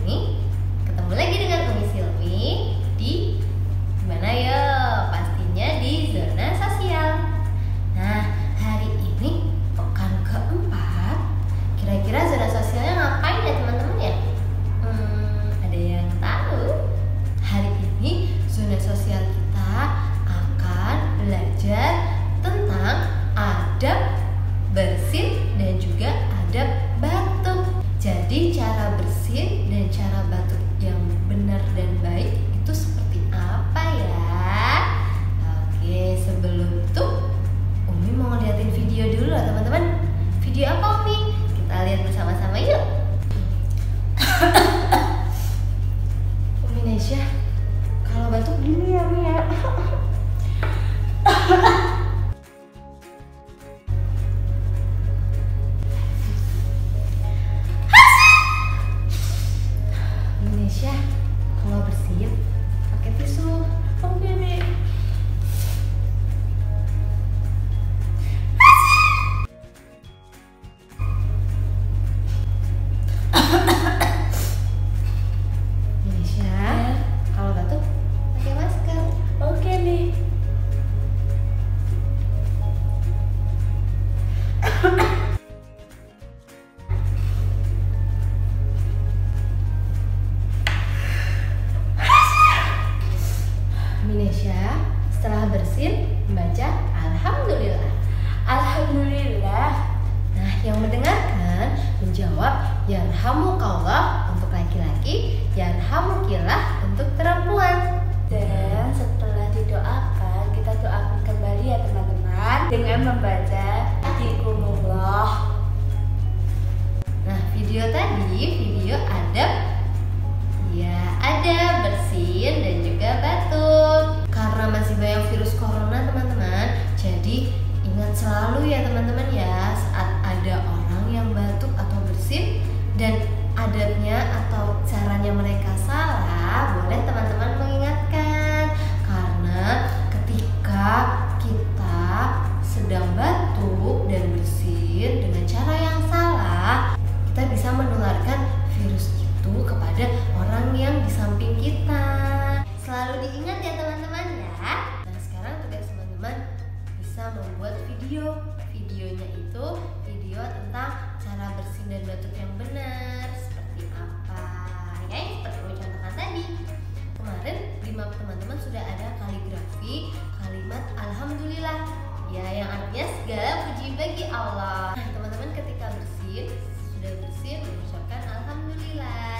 ini ketemu lagi dengan Umi Silmi di mana ya? Pastinya di zona sosial. Nah, hari ini pekan keempat. Kira-kira zona sosialnya ngapain ya teman-teman ya? Ada yang tahu? Hari ini zona sosial kita akan belajar tentang adab bersin dan juga adab batuk. Jadi cara bersin dan cara batuk yang benar dan baik itu seperti apa ya? Oke, sebelum itu Umi mau ngeliatin video dulu lah teman-teman. Video apa Umi? Kita lihat bersama-sama yuk. Umi Nesya, kalau batuk gini ya Umi ya. Indonesia, kalau bersin pakai tisu. Oke nih. Indonesia, kalau batuk pakai masker. Oke nih. Indonesia, setelah bersin membaca Alhamdulillah. Alhamdulillah. Nah, yang mendengarkan menjawab Yarhamukallah untuk laki-laki, Yarhamukillah untuk perempuan. Dan setelah didoakan, kita doakan kembali ya teman-teman dengan membaca Hadikumullah. Nah, video tadi video adab bersin dan juga batuk. Karena masih banyak virus corona teman-teman, jadi ingat selalu ya teman-teman ya, saat ada orang yang batuk atau bersin dan adabnya atau caranya mereka salah, boleh teman-teman mengingatkan. Karena ketika kita sedang batuk dan bersin dengan cara yang salah, kita bisa menularkan virus itu kepada orang yang di samping kita. Selalu diingat ya teman-teman ya. Nah, sekarang tugas teman-teman bisa membuat video. Videonya itu video tentang cara bersin dan batuk yang benar seperti apa ya, seperti yang contohkan tadi. Kemarin di map teman-teman sudah ada kaligrafi kalimat Alhamdulillah ya, yang artinya segala puji bagi Allah. Nah, teman-teman ketika bersin, sudah bersin mengucapkan Alhamdulillah.